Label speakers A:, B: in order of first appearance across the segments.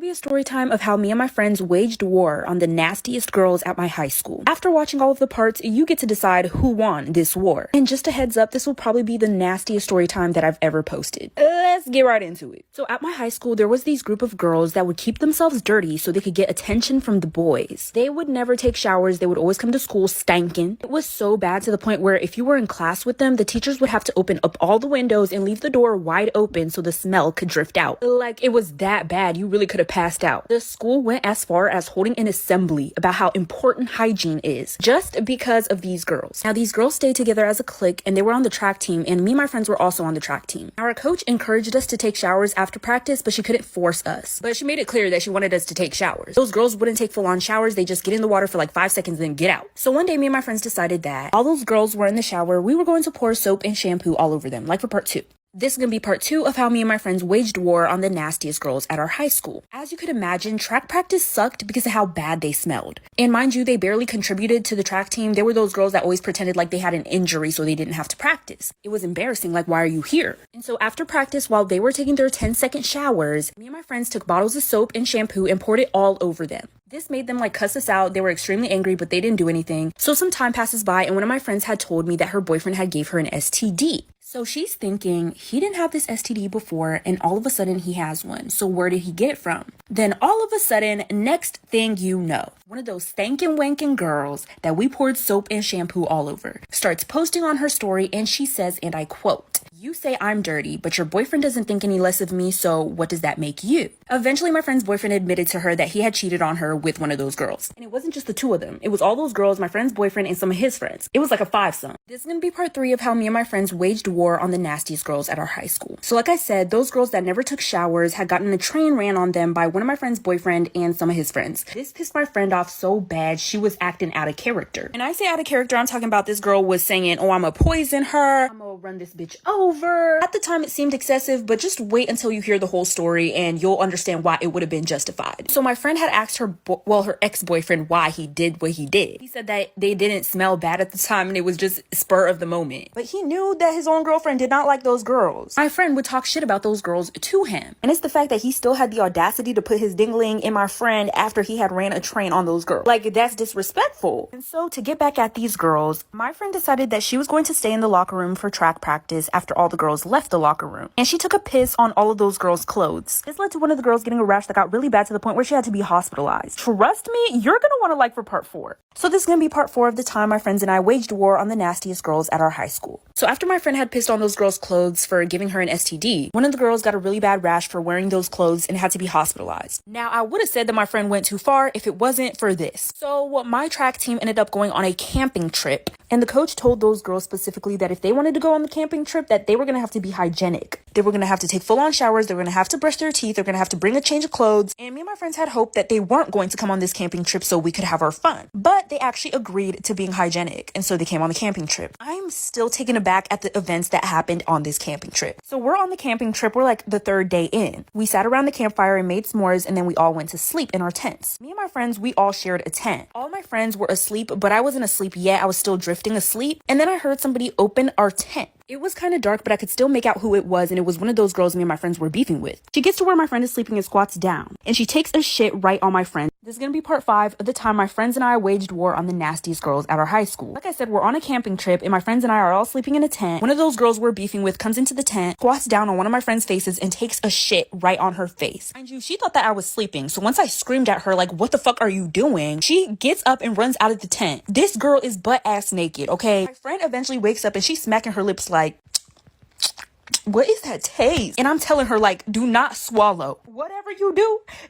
A: be a story time of how me and my friends waged war on the nastiest girls at my high school. After watching all of the parts, you get to decide who won this war. And just a heads up, this will probably be the nastiest story time that I've ever posted. Let's get right into it. So at my high school, there was these group of girls that would keep themselves dirty so they could get attention from the boys. They would never take showers. They would always come to school stankin'. It was so bad to the point where if you were in class with them, the teachers would have to open up all the windows and leave the door wide open so the smell could drift out. Like, it was that bad. You really could have passed out. The school went as far as holding an assembly about how important hygiene is just because of these girls. Now, these girls stayed together as a clique and they were on the track team, and me and my friends were also on the track team. Our coach encouraged us to take showers after practice, but she couldn't force us. But she made it clear that she wanted us to take showers. Those girls wouldn't take full-on showers. They just get in the water for like 5 seconds and then get out. So one day, me and my friends decided that all those girls were in the shower, we were going to pour soap and shampoo all over them, like for part 2. This is going to be part 2 of how me and my friends waged war on the nastiest girls at our high school. As you could imagine, track practice sucked because of how bad they smelled. And mind you, they barely contributed to the track team. They were those girls that always pretended like they had an injury so they didn't have to practice. It was embarrassing, like, why are you here? And so after practice, while they were taking their 10-second showers, me and my friends took bottles of soap and shampoo and poured it all over them. This made them like cuss us out. They were extremely angry, but they didn't do anything. So some time passes by and one of my friends had told me that her boyfriend had gave her an STD. So she's thinking, he didn't have this STD before and all of a sudden he has one. So where did he get it from? Then all of a sudden, next thing you know, one of those stankin' wankin' girls that we poured soap and shampoo all over starts posting on her story and she says, and I quote, "You say I'm dirty, but your boyfriend doesn't think any less of me, so what does that make you?" Eventually, my friend's boyfriend admitted to her that he had cheated on her with one of those girls. And it wasn't just the two of them. It was all those girls, my friend's boyfriend, and some of his friends. It was like a fivesome. This is going to be part 3 of how me and my friends waged war on the nastiest girls at our high school. So like I said, those girls that never took showers had gotten a train ran on them by one of my friend's boyfriend and some of his friends. This pissed my friend off so bad, she was acting out of character. And I say out of character, I'm talking about this girl was saying, oh, I'm gonna poison her. I'm gonna run this bitch over. At the time, it seemed excessive, but just wait until you hear the whole story and you'll understand why it would have been justified. So my friend had asked her, her ex-boyfriend why he did what he did. He said that they didn't smell bad at the time and it was just spur of the moment. But he knew that his own girlfriend did not like those girls. My friend would talk shit about those girls to him. And it's the fact that he still had the audacity to put his dingling in my friend after he had ran a train on those girls. Like, that's disrespectful. And so to get back at these girls, my friend decided that she was going to stay in the locker room for track practice after all the girls left the locker room. And she took a piss on all of those girls' clothes. This led to one of the girls getting a rash that got really bad to the point where she had to be hospitalized. Trust me, you're gonna want to like for part 4. So this is gonna be part 4 of the time my friends and I waged war on the nastiest girls at our high school. So after my friend had pissed on those girls' clothes for giving her an STD, one of the girls got a really bad rash for wearing those clothes and had to be hospitalized. Now, I would have said that my friend went too far if it wasn't for this. So my track team ended up going on a camping trip, and the coach told those girls specifically that if they wanted to go on the camping trip, that they were going to have to be hygienic. They were going to have to take full-on showers. They were going to have to brush their teeth. They're going to have to bring a change of clothes. And me and my friends had hoped that they weren't going to come on this camping trip so we could have our fun. But they actually agreed to being hygienic, and so they came on the camping trip. I'm still taken aback at the events that happened on this camping trip. So we're on the camping trip. We're like the 3rd day in. We sat around the campfire and made s'mores, and then we all went to sleep in our tents. Me and my friends, we all shared a tent. All my friends were asleep, but I wasn't asleep yet. I was still drifting asleep. And then I heard somebody open our tent. It was kind of dark, but I could still make out who it was, and it was one of those girls me and my friends were beefing with. She gets to where my friend is sleeping and squats down, and she takes a shit right on my friend. This is going to be part 5 of the time my friends and I waged war on the nastiest girls at our high school. Like I said, we're on a camping trip, and my friends and I are all sleeping in a tent. One of those girls we're beefing with comes into the tent, squats down on one of my friend's faces, and takes a shit right on her face. Mind you, she thought that I was sleeping, so once I screamed at her, like, what the fuck are you doing? She gets up and runs out of the tent. This girl is butt-ass naked, okay? My friend eventually wakes up, and she's smacking her lips like, what is that taste? And I'm telling her, like, do not swallow. Whatever you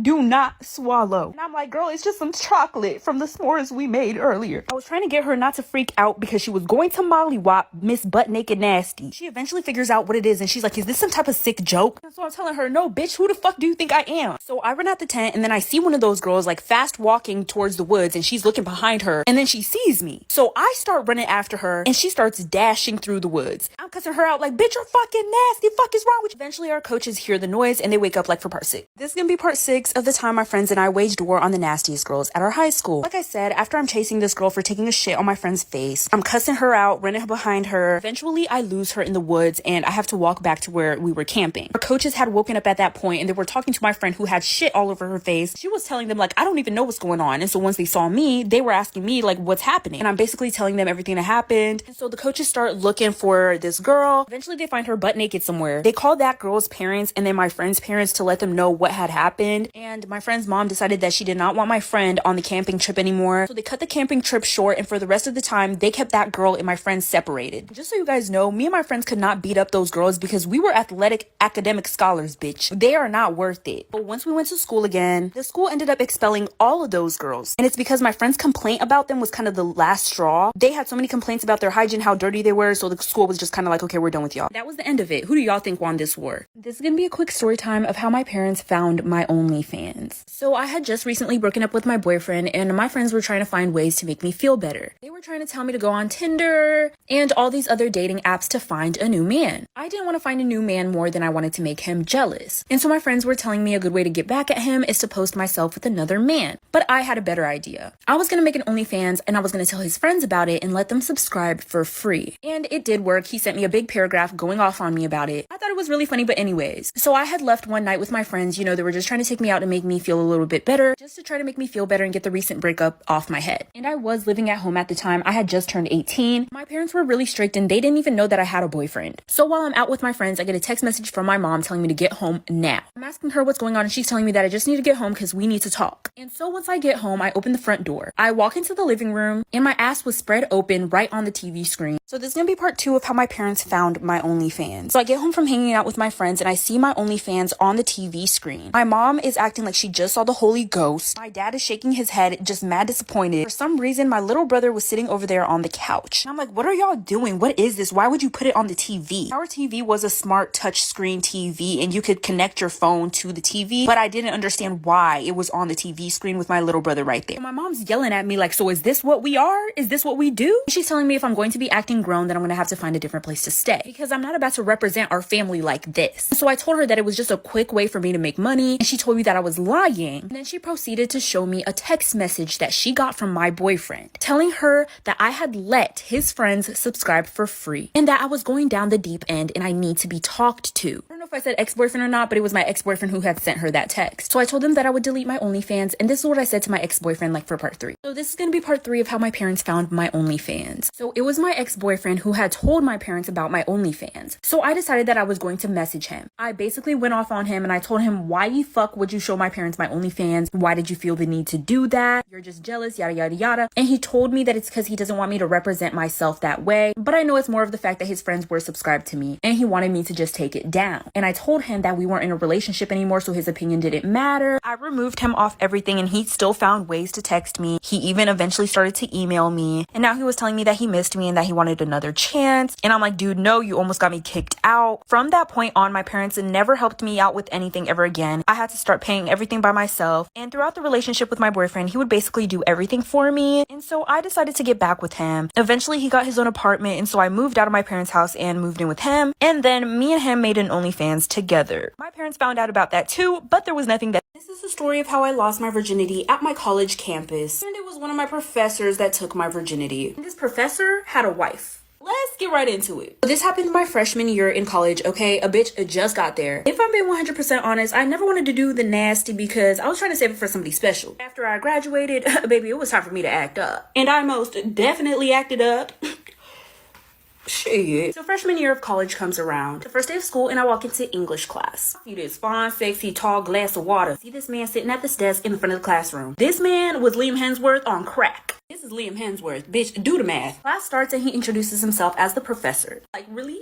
A: do not swallow. And I'm like, girl, it's just some chocolate from the s'mores we made earlier. I was trying to get her not to freak out because she was going to mollywop Miss Butt Naked Nasty. She eventually figures out what it is and she's like, is this some type of sick joke? And so I'm telling her, no, bitch, who the fuck do you think I am? So I run out the tent and then I see one of those girls like fast walking towards the woods and she's looking behind her and then she sees me. So I start running after her and she starts dashing through the woods. I'm cussing her out like, bitch, you're fucking nasty, fuck is wrong with you? Eventually our coaches hear the noise and they wake up like for part 6. This is gonna be part 6 of the time my friends and I waged war on the nastiest girls at our high school. Like I said, after I'm chasing this girl for taking a shit on my friend's face, I'm cussing her out, running behind her. Eventually I lose her in the woods and I have to walk back to where we were camping. Our coaches had woken up at that point and they were talking to my friend who had shit all over her face. She was telling them like, I don't even know what's going on. And so once they saw me, they were asking me like, what's happening? And I'm basically telling them everything that happened. And so the coaches start looking for this girl. Eventually they find her butt naked somewhere. They called that girl's parents and then my friend's parents to let them know what had happened. And my friend's mom decided that she did not want my friend on the camping trip anymore. So they cut the camping trip short, and for the rest of the time, they kept that girl and my friend separated. Just so you guys know, me and my friends could not beat up those girls because we were athletic academic scholars, bitch. They are not worth it. But once we went to school again, the school ended up expelling all of those girls. And it's because my friend's complaint about them was kind of the last straw. They had so many complaints about their hygiene, how dirty they were, so the school was just kind of like, okay, we're done with y'all. That was the end of it. Who do y'all think won this war? This is gonna be a quick story time of how my parents found my OnlyFans. So I had just recently broken up with my boyfriend and my friends were trying to find ways to make me feel better. They were trying to tell me to go on Tinder and all these other dating apps to find a new man. I didn't want to find a new man more than I wanted to make him jealous. And so my friends were telling me a good way to get back at him is to post myself with another man. But I had a better idea. I was going to make an OnlyFans and I was going to tell his friends about it and let them subscribe for free. And it did work. He sent me a big paragraph going off on me about it. I thought it was really funny, but anyways. So I had left one night with my friends, they were just trying to take me out to make me feel a little bit better, just to try to make me feel better and get the recent breakup off my head. And I was living at home at the time. I had just turned 18. My parents were really strict and they didn't even know that I had a boyfriend. So while I'm out with my friends, I get a text message from my mom telling me to get home now. I'm asking her what's going on and she's telling me that I just need to get home because we need to talk. And so once I get home, I open the front door. I walk into the living room and my ass was spread open right on the TV screen. So this is gonna be part 2 of how my parents found my OnlyFans. So I get home from hanging out with my friends and I see my OnlyFans on the TV screen. My mom is acting like she just saw the Holy Ghost. My dad is shaking his head, just mad disappointed. For some reason, my little brother was sitting over there on the couch. And I'm like, what are y'all doing? What is this? Why would you put it on the TV? Our TV was a smart touchscreen TV and you could connect your phone to the TV, but I didn't understand why it was on the TV screen with my little brother right there. So my mom's yelling at me like, so is this what we are? Is this what we do? She's telling me if I'm going to be acting grown, then I'm going to have to find a different place to stay because I'm not about to represent our family like this. So I told her that it was just a quick way for me to make money and she told me that I was lying. And then she proceeded to show me a text message that she got from my boyfriend telling her that I had let his friends subscribe for free and that I was going down the deep end and I need to be talked to. I don't know if I said ex-boyfriend or not, but it was my ex-boyfriend who had sent her that text. So I told him that I would delete my OnlyFans and this is what I said to my ex-boyfriend like for part 3. So this is going to be part 3 of how my parents found my OnlyFans. So it was my ex-boyfriend who had told my parents about my OnlyFans. So I decided that I was going to message him. I basically went off on him and I told him, why the fuck would you show my parents my OnlyFans? Why did you feel the need to do that? You're just jealous, yada, yada, yada. And he told me that it's because he doesn't want me to represent myself that way. But I know it's more of the fact that his friends were subscribed to me and he wanted me to just take it down. And I told him that we weren't in a relationship anymore, so his opinion didn't matter. I removed him off everything and he still found ways to text me. He even eventually started to email me. And now he was telling me that he missed me and that he wanted another chance. And I'm like, dude, no, you almost got me kicked out. From that point on, my parents never helped me out with anything ever again. I had to start paying everything by myself. And throughout the relationship with my boyfriend, he would basically do everything for me. And so I decided to get back with him. Eventually, he got his own apartment. And so I moved out of my parents' house and moved in with him. And then me and him made an OnlyFans together. My parents found out about that too, but there was nothing that... This is the story of how I lost my virginity at my college campus. And it was one of my professors that took my virginity. And this professor had a wife. Let's get right into it. This happened my freshman year in college, okay? A bitch just got there. If I'm being 100% honest, I never wanted to do the nasty because I was trying to save it for somebody special. After I graduated, baby, it was time for me to act up. And I most definitely acted up. Shit. So freshman year of college comes around. The first day of school and I walk into English class. I see this fine, sexy, tall glass of water. See this man sitting at this desk in the front of the classroom. This man was Liam Hemsworth on crack. This is Liam Hemsworth. Bitch, do the math. Class starts and he introduces himself as the professor. Like, really?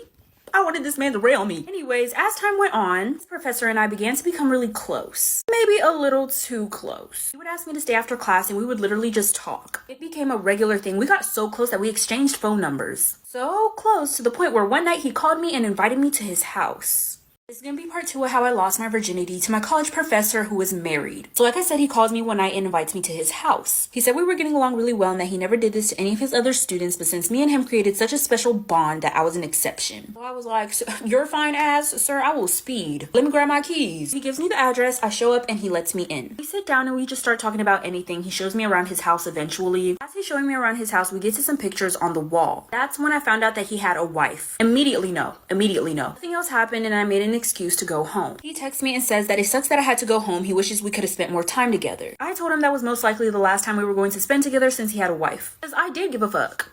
A: I wanted this man to rail me. Anyways, as time went on, this professor and I began to become really close. Maybe a little too close. He would ask me to stay after class and we would literally just talk. It became a regular thing. We got so close that we exchanged phone numbers. So close to the point where one night he called me and invited me to his house. This is going to be part 2 of how I lost my virginity to my college professor who was married. So like I said, he calls me one night and invites me to his house. He said we were getting along really well and that he never did this to any of his other students, but since me and him created such a special bond that I was an exception. So I was like, "You're fine ass, sir, I will speed. Let me grab my keys." He gives me the address, I show up and he lets me in. We sit down and we just start talking about anything. He shows me around his house eventually. As he's showing me around his house, we get to some pictures on the wall. That's when I found out that he had a wife. Immediately no. Nothing else happened and I made an excuse to go home. He texts me and says that it sucks that I had to go home. He wishes we could have spent more time together. I told him that was most likely the last time we were going to spend together since he had a wife. Because I did give a fuck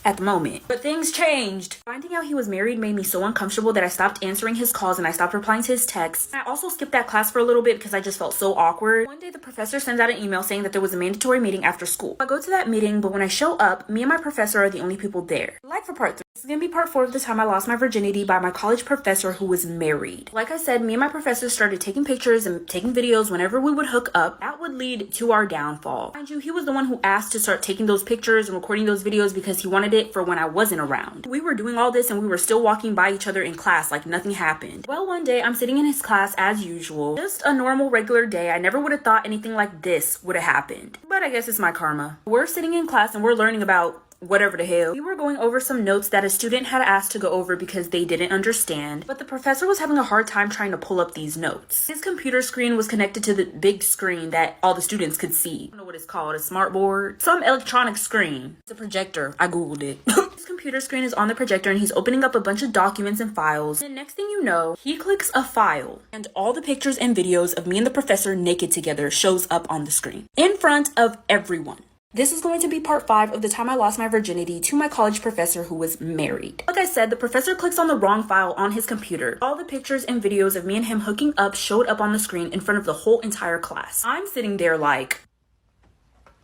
A: at the moment. But things changed. Finding out he was married made me so uncomfortable that I stopped answering his calls and I stopped replying to his texts. I also skipped that class for a little bit because I just felt so awkward. One day the professor sends out an email saying that there was a mandatory meeting after school. I go to that meeting, but when I show up, me and my professor are the only people there. Like for part 3. This is gonna be part 4 of the time I lost my virginity by my college professor who was married. Like I said, me and my professor started taking pictures and taking videos whenever we would hook up. That would lead to our downfall. Mind you, he was the one who asked to start taking those pictures and recording those videos because he wanted it for when I wasn't around. We were doing all this and we were still walking by each other in class like nothing happened. Well, one day I'm sitting in his class as usual. Just a normal regular day. I never would have thought anything like this would have happened. But I guess it's my karma. We're sitting in class and we're learning about whatever the hell. We were going over some notes that a student had asked to go over because they didn't understand, but the professor was having a hard time trying to pull up these notes. His computer screen was connected to the big screen that all the students could see. I don't know what it's called, a smart board? Some electronic screen. It's a projector. I googled it. His computer screen is on the projector and he's opening up a bunch of documents and files. And next thing you know, he clicks a file and all the pictures and videos of me and the professor naked together shows up on the screen in front of everyone. This is going to be part 5 of the time I lost my virginity to my college professor who was married. Like I said, the professor clicks on the wrong file on his computer. All the pictures and videos of me and him hooking up showed up on the screen in front of the whole entire class. I'm sitting there like,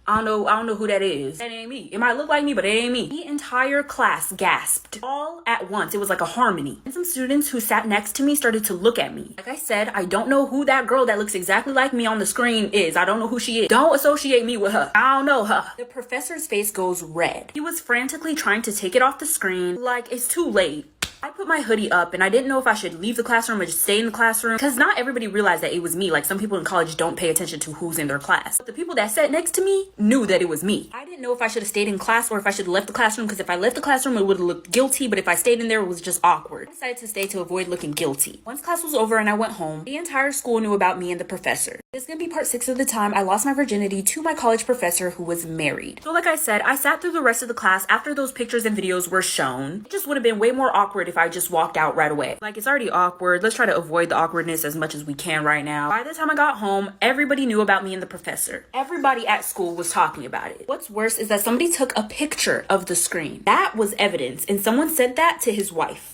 A: I don't know who that is. That ain't me. It might look like me, but it ain't me. The entire class gasped all at once. It was like a harmony. And some students who sat next to me started to look at me. Like I said, I don't know who that girl that looks exactly like me on the screen is. I don't know who she is. Don't associate me with her. I don't know her. The professor's face goes red. He was frantically trying to take it off the screen. Like, it's too late. I put my hoodie up and I didn't know if I should leave the classroom or just stay in the classroom because not everybody realized that it was me. Like, some people in college don't pay attention to who's in their class. But the people that sat next to me knew that it was me. I didn't know if I should have stayed in class or if I should have left the classroom because if I left the classroom it would have looked guilty, but if I stayed in there it was just awkward. I decided to stay to avoid looking guilty. Once class was over and I went home, the entire school knew about me and the professor. This is gonna be part 6 of the time I lost my virginity to my college professor who was married. So like I said, I sat through the rest of the class after those pictures and videos were shown. It just would have been way more awkward if I just walked out right away. Like, it's already awkward. Let's try to avoid the awkwardness as much as we can right now. By the time I got home, everybody knew about me and the professor. Everybody at school was talking about it. What's worse is that somebody took a picture of the screen. That was evidence, and someone said that to his wife.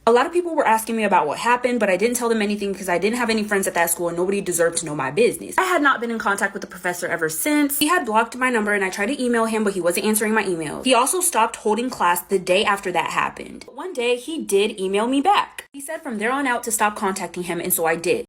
A: A lot of people were asking me about what happened, but I didn't tell them anything because I didn't have any friends at that school and nobody deserved to know my business. I had not been in contact with the professor ever since. He had blocked my number and I tried to email him, but he wasn't answering my emails. He also stopped holding class the day after that happened. But one day he did email me back. He said from there on out to stop contacting him, and so I did.